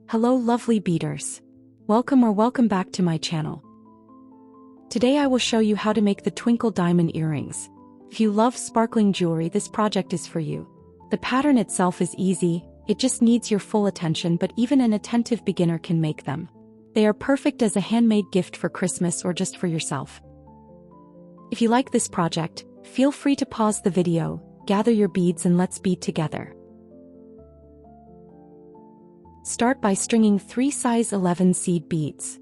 Hello lovely beaders. Welcome back to my channel. Today I will show you how to make the Twinkle Diamond Earrings. If you love sparkling jewelry, this project is for you. The pattern itself is easy, it just needs your full attention, but even an attentive beginner can make them. They are perfect as a handmade gift for Christmas or just for yourself. If you like this project, feel free to pause the video, gather your beads and let's bead together. Start by stringing 3 size 11 seed beads.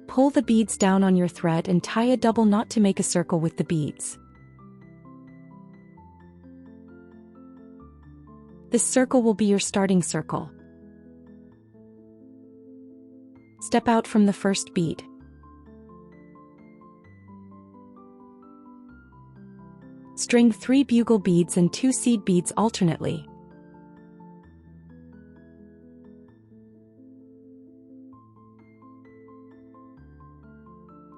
Pull the beads down on your thread and tie a double knot to make a circle with the beads. This circle will be your starting circle. Step out from the first bead. String 3 bugle beads and 2 seed beads alternately.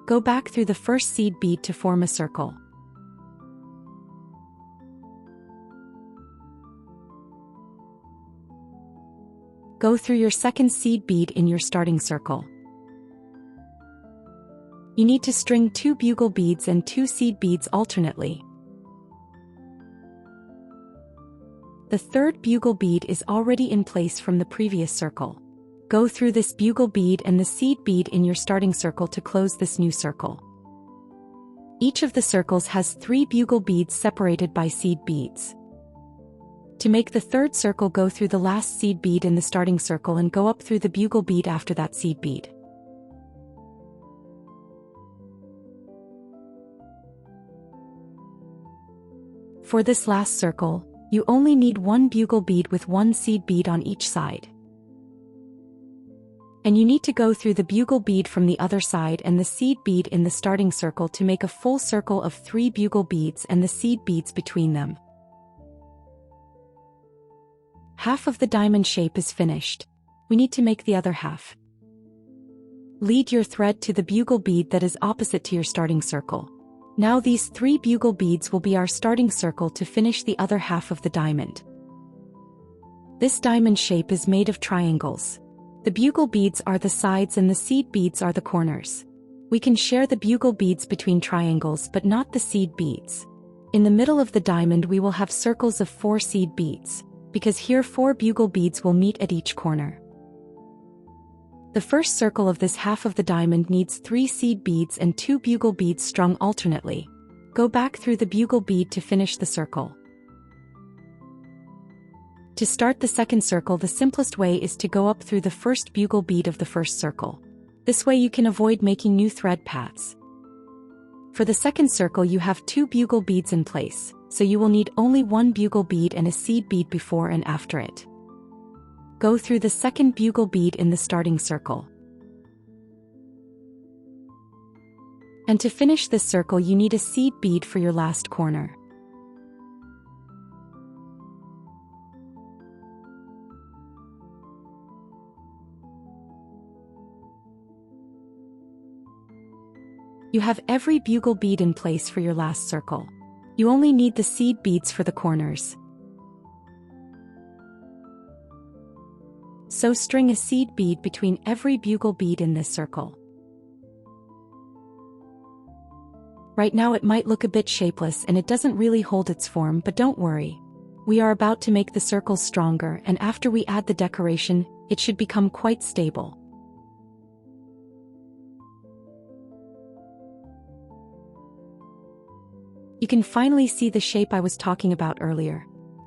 Go back through the first seed bead to form a circle. Go through your second seed bead in your starting circle. You need to string 2 bugle beads and 2 seed beads alternately. The third bugle bead is already in place from the previous circle. Go through this bugle bead and the seed bead in your starting circle to close this new circle. Each of the circles has 3 bugle beads separated by seed beads. To make the third circle, go through the last seed bead in the starting circle and go up through the bugle bead after that seed bead. For this last circle, you only need 1 bugle bead with 1 seed bead on each side. And you need to go through the bugle bead from the other side and the seed bead in the starting circle to make a full circle of 3 bugle beads and the seed beads between them. Half of the diamond shape is finished. We need to make the other half. Lead your thread to the bugle bead that is opposite to your starting circle. Now these 3 bugle beads will be our starting circle to finish the other half of the diamond. This diamond shape is made of triangles. The bugle beads are the sides and the seed beads are the corners. We can share the bugle beads between triangles but not the seed beads. In the middle of the diamond we will have circles of 4 seed beads, because here 4 bugle beads will meet at each corner. The first circle of this half of the diamond needs 3 seed beads and 2 bugle beads strung alternately. Go back through the bugle bead to finish the circle. To start the second circle, the simplest way is to go up through the first bugle bead of the first circle. This way you can avoid making new thread paths. For the second circle you have 2 bugle beads in place, so you will need only 1 bugle bead and a seed bead before and after it. Go through the second bugle bead in the starting circle. And to finish this circle you need a seed bead for your last corner. You have every bugle bead in place for your last circle. You only need the seed beads for the corners. So string a seed bead between every bugle bead in this circle. Right now it might look a bit shapeless and it doesn't really hold its form, but don't worry. We are about to make the circles stronger, and after we add the decoration, it should become quite stable. You can finally see the shape I was talking about earlier.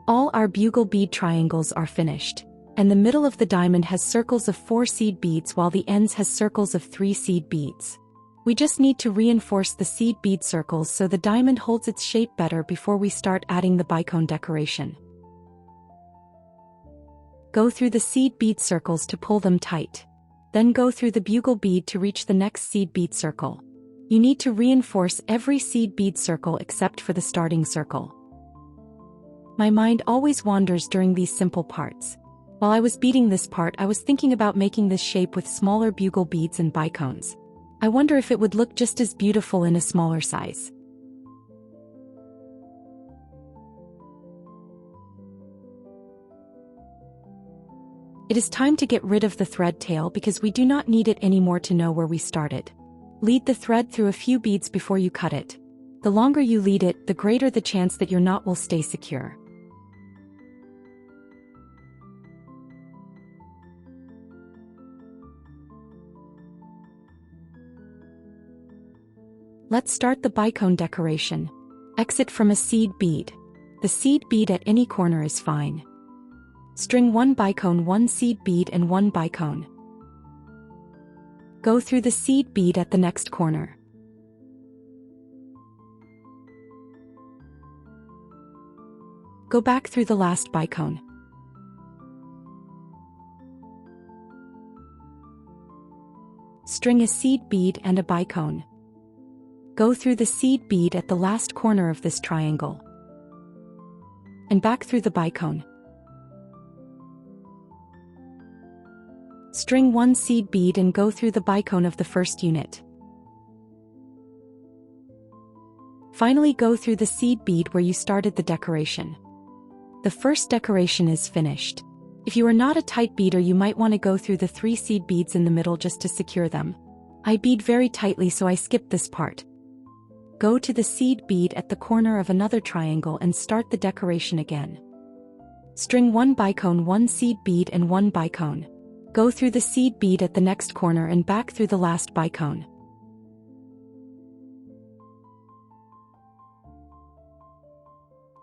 All our bugle bead triangles are finished, and the middle of the diamond has circles of 4 seed beads while the ends has circles of 3 seed beads. We just need to reinforce the seed bead circles so the diamond holds its shape better before we start adding the bicone decoration. Go through the seed bead circles to pull them tight. Then go through the bugle bead to reach the next seed bead circle. You need to reinforce every seed bead circle except for the starting circle. My mind always wanders during these simple parts. While I was beading this part, I was thinking about making this shape with smaller bugle beads and bicones. I wonder if it would look just as beautiful in a smaller size. It is time to get rid of the thread tail because we do not need it anymore to know where we started. Lead the thread through a few beads before you cut it. The longer you lead it, the greater the chance that your knot will stay secure. Let's start the bicone decoration. Exit from a seed bead. The seed bead at any corner is fine. String 1 bicone, 1 seed bead and 1 bicone. Go through the seed bead at the next corner. Go back through the last bicone. String a seed bead and a bicone. Go through the seed bead at the last corner of this triangle. And back through the bicone. String 1 seed bead and go through the bicone of the first unit. Finally, go through the seed bead where you started the decoration. The first decoration is finished. If you are not a tight beader, you might want to go through the 3 seed beads in the middle just to secure them. I bead very tightly, so I skipped this part. Go to the seed bead at the corner of another triangle and start the decoration again. String 1 bicone, 1 seed bead and 1 bicone. Go through the seed bead at the next corner and back through the last bicone.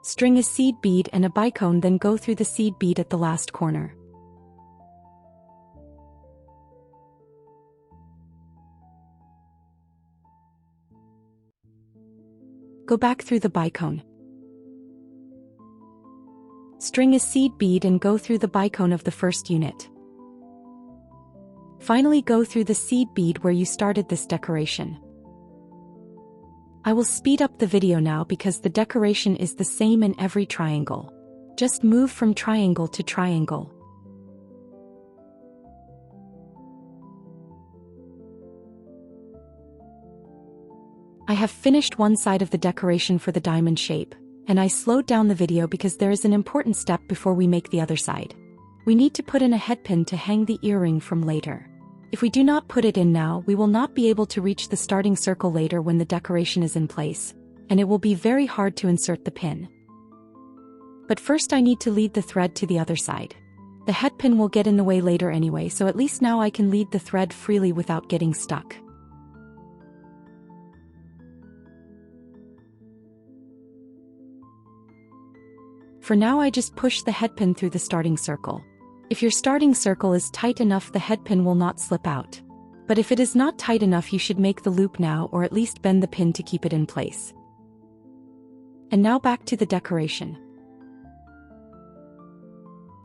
String a seed bead and a bicone, then go through the seed bead at the last corner. Go back through the bicone. String a seed bead and go through the bicone of the first unit. Finally, go through the seed bead where you started this decoration. I will speed up the video now because the decoration is the same in every triangle. Just move from triangle to triangle. I have finished one side of the decoration for the diamond shape, and I slowed down the video because there is an important step before we make the other side. We need to put in a headpin to hang the earring from later. If we do not put it in now, we will not be able to reach the starting circle later when the decoration is in place, and it will be very hard to insert the pin. But first I need to lead the thread to the other side. The headpin will get in the way later anyway, so at least now I can lead the thread freely without getting stuck. For now, I just push the headpin through the starting circle. If your starting circle is tight enough, the headpin will not slip out. But if it is not tight enough, you should make the loop now, or at least bend the pin to keep it in place. And now back to the decoration.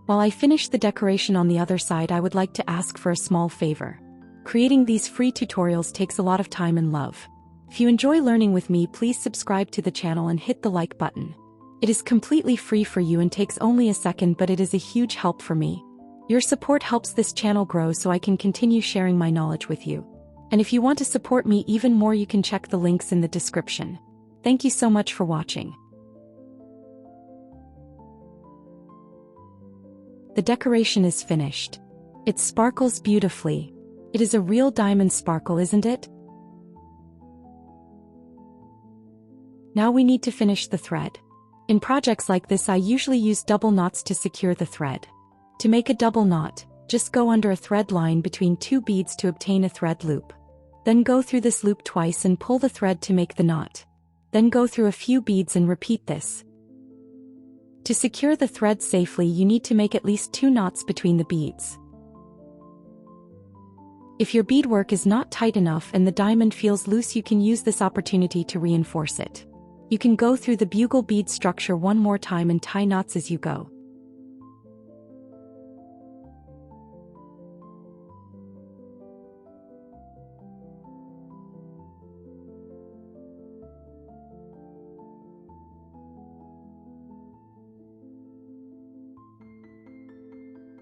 While I finish the decoration on the other side, I would like to ask for a small favor. Creating these free tutorials takes a lot of time and love. If you enjoy learning with me, please subscribe to the channel and hit the like button. It is completely free for you and takes only a second, but it is a huge help for me. Your support helps this channel grow so I can continue sharing my knowledge with you. And if you want to support me even more, you can check the links in the description. Thank you so much for watching. The decoration is finished. It sparkles beautifully. It is a real diamond sparkle, isn't it? Now we need to finish the thread. In projects like this, I usually use double knots to secure the thread. To make a double knot, just go under a thread line between 2 beads to obtain a thread loop. Then go through this loop twice and pull the thread to make the knot. Then go through a few beads and repeat this. To secure the thread safely, you need to make at least 2 knots between the beads. If your beadwork is not tight enough and the diamond feels loose, you can use this opportunity to reinforce it. You can go through the bugle bead structure one more time and tie knots as you go.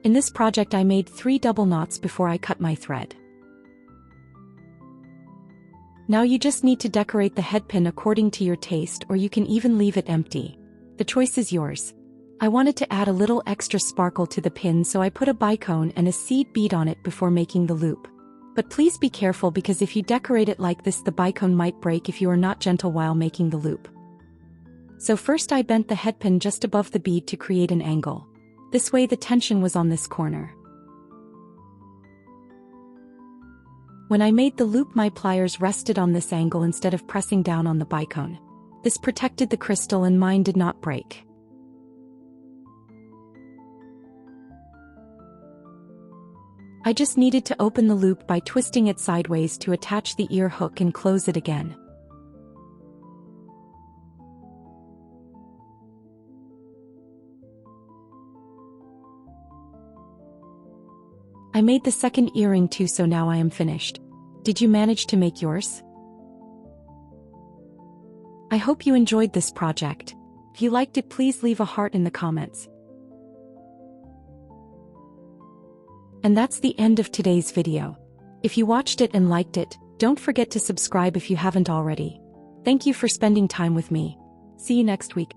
In this project, I made 3 double knots before I cut my thread. Now you just need to decorate the headpin according to your taste, or you can even leave it empty. The choice is yours. I wanted to add a little extra sparkle to the pin, so I put a bicone and a seed bead on it before making the loop. But please be careful, because if you decorate it like this, the bicone might break if you are not gentle while making the loop. So first I bent the headpin just above the bead to create an angle. This way the tension was on this corner. When I made the loop, my pliers rested on this angle instead of pressing down on the bicone. This protected the crystal and mine did not break. I just needed to open the loop by twisting it sideways to attach the ear hook and close it again. I made the second earring too, so now I am finished. Did you manage to make yours? I hope you enjoyed this project. If you liked it, please leave a heart in the comments. And that's the end of today's video. If you watched it and liked it, don't forget to subscribe if you haven't already. Thank you for spending time with me. See you next week.